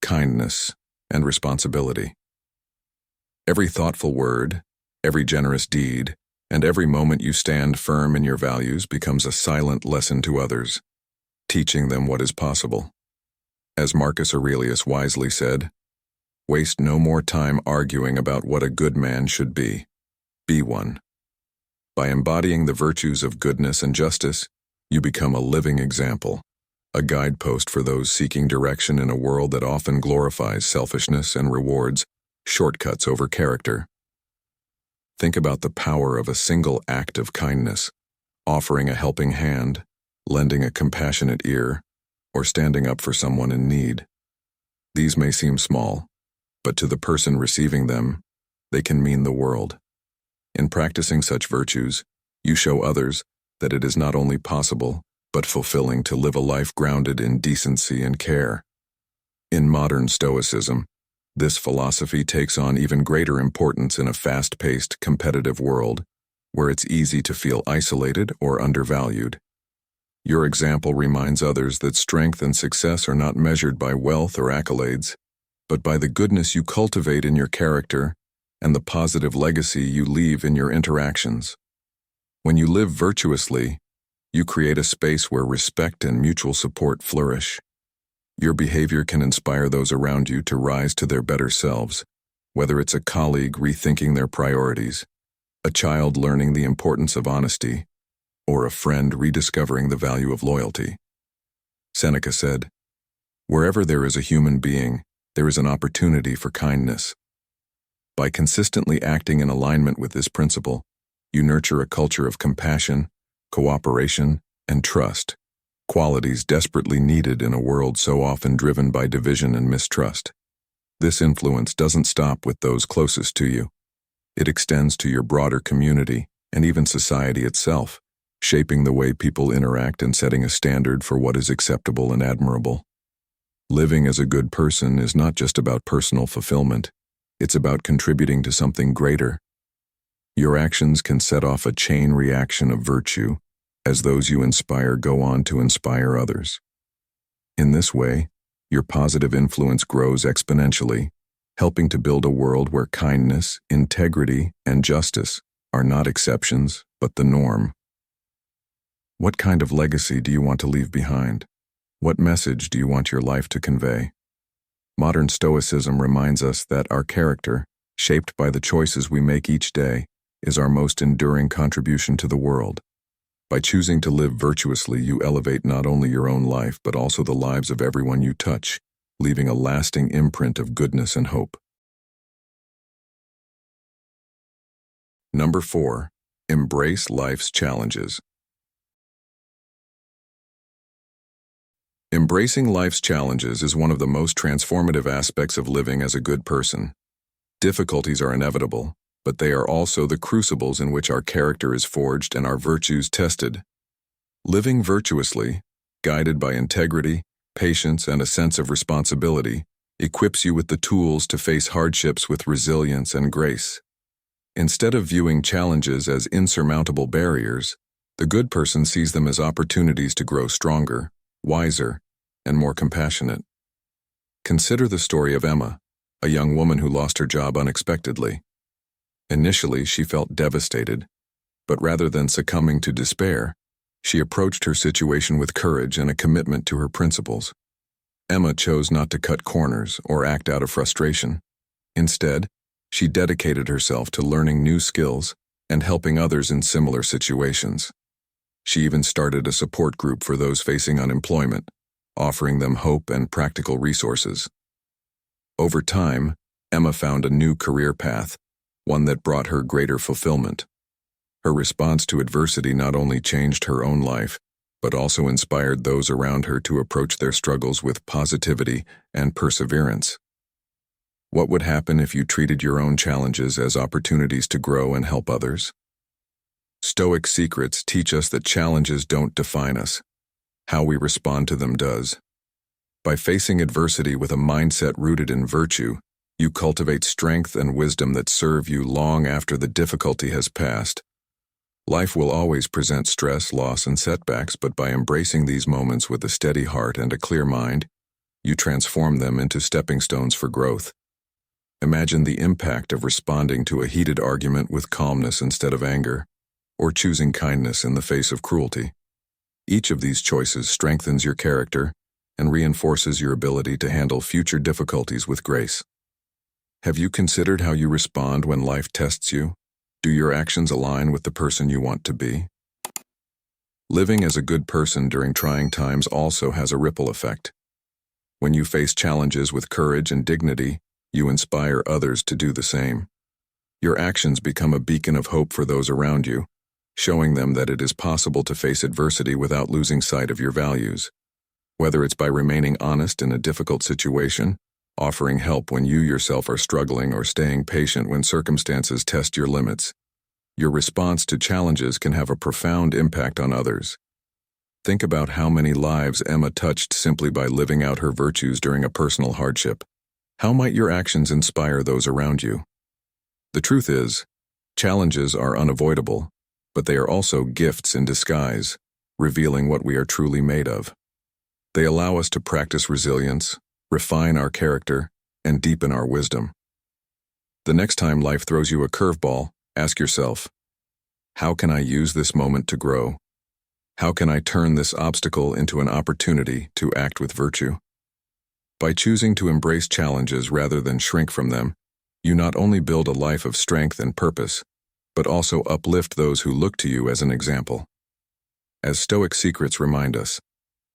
Speaker 1: kindness, and responsibility. Every thoughtful word, every generous deed, and every moment you stand firm in your values becomes a silent lesson to others, teaching them what is possible. As Marcus Aurelius wisely said, "Waste no more time arguing about what a good man should be. Be one." By embodying the virtues of goodness and justice, you become a living example, a guidepost for those seeking direction in a world that often glorifies selfishness and rewards shortcuts over character. Think about the power of a single act of kindness, offering a helping hand, lending a compassionate ear, or standing up for someone in need. These may seem small, but to the person receiving them, they can mean the world. In practicing such virtues, you show others that it is not only possible, but fulfilling to live a life grounded in decency and care. In modern Stoicism, this philosophy takes on even greater importance in a fast-paced, competitive world, where it's easy to feel isolated or undervalued. Your example reminds others that strength and success are not measured by wealth or accolades, but by the goodness you cultivate in your character and the positive legacy you leave in your interactions. When you live virtuously, you create a space where respect and mutual support flourish. Your behavior can inspire those around you to rise to their better selves, whether it's a colleague rethinking their priorities, a child learning the importance of honesty, or a friend rediscovering the value of loyalty. Seneca said, "Wherever there is a human being, there is an opportunity for kindness." By consistently acting in alignment with this principle, you nurture a culture of compassion, cooperation, and trust, qualities desperately needed in a world so often driven by division and mistrust. This influence doesn't stop with those closest to you. It extends to your broader community and even society itself, shaping the way people interact and setting a standard for what is acceptable and admirable. Living as a good person is not just about personal fulfillment. It's about contributing to something greater. Your actions can set off a chain reaction of virtue, as those you inspire go on to inspire others. In this way, your positive influence grows exponentially, helping to build a world where kindness, integrity, and justice are not exceptions, but the norm. What kind of legacy do you want to leave behind? What message do you want your life to convey? Modern Stoicism reminds us that our character, shaped by the choices we make each day, is our most enduring contribution to the world. By choosing to live virtuously, you elevate not only your own life, but also the lives of everyone you touch, leaving a lasting imprint of goodness and hope. Number 4. Embrace life's challenges. Embracing life's challenges is one of the most transformative aspects of living as a good person. Difficulties are inevitable, but they are also the crucibles in which our character is forged and our virtues tested. Living virtuously, guided by integrity, patience, and a sense of responsibility, equips you with the tools to face hardships with resilience and grace. Instead of viewing challenges as insurmountable barriers, the good person sees them as opportunities to grow stronger, wiser, and more compassionate. Consider the story of Emma, a young woman who lost her job unexpectedly. Initially, she felt devastated, but rather than succumbing to despair, she approached her situation with courage and a commitment to her principles. Emma chose not to cut corners or act out of frustration. Instead, she dedicated herself to learning new skills and helping others in similar situations. She even started a support group for those facing unemployment, offering them hope and practical resources. Over time, Emma found a new career path, one that brought her greater fulfillment. Her response to adversity not only changed her own life, but also inspired those around her to approach their struggles with positivity and perseverance. What would happen if you treated your own challenges as opportunities to grow and help others? Stoic secrets teach us that challenges don't define us. How we respond to them does. By facing adversity with a mindset rooted in virtue, you cultivate strength and wisdom that serve you long after the difficulty has passed. Life will always present stress, loss, and setbacks, but by embracing these moments with a steady heart and a clear mind, you transform them into stepping stones for growth. Imagine the impact of responding to a heated argument with calmness instead of anger, or choosing kindness in the face of cruelty. Each of these choices strengthens your character and reinforces your ability to handle future difficulties with grace. Have you considered how you respond when life tests you? Do your actions align with the person you want to be? Living as a good person during trying times also has a ripple effect. When you face challenges with courage and dignity, you inspire others to do the same. Your actions become a beacon of hope for those around you, showing them that it is possible to face adversity without losing sight of your values. Whether it's by remaining honest in a difficult situation, offering help when you yourself are struggling, or staying patient when circumstances test your limits, your response to challenges can have a profound impact on others. Think about how many lives Emma touched simply by living out her virtues during a personal hardship. How might your actions inspire those around you? The truth is, challenges are unavoidable, but they are also gifts in disguise, revealing what we are truly made of. They allow us to practice resilience, refine our character, and deepen our wisdom. The next time life throws you a curveball, ask yourself, how can I use this moment to grow? How can I turn this obstacle into an opportunity to act with virtue? By choosing to embrace challenges rather than shrink from them, you not only build a life of strength and purpose, but also uplift those who look to you as an example. As Stoic secrets remind us,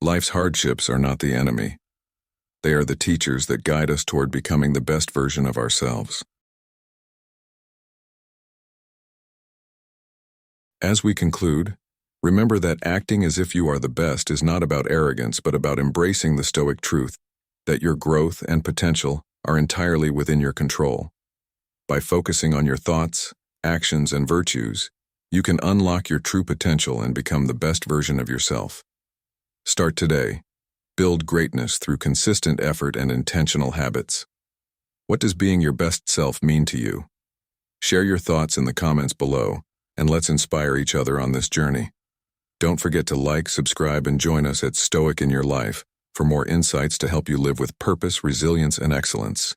Speaker 1: life's hardships are not the enemy. They are the teachers that guide us toward becoming the best version of ourselves. As we conclude, remember that acting as if you are the best is not about arrogance, but about embracing the Stoic truth that your growth and potential are entirely within your control. By focusing on your thoughts, actions, and virtues, you can unlock your true potential and become the best version of yourself. Start today. Build greatness through consistent effort and intentional habits. What does being your best self mean to you? Share your thoughts in the comments below, and let's inspire each other on this journey. Don't forget to like, subscribe, and join us at Stoic in Your Life for more insights to help you live with purpose, resilience, and excellence.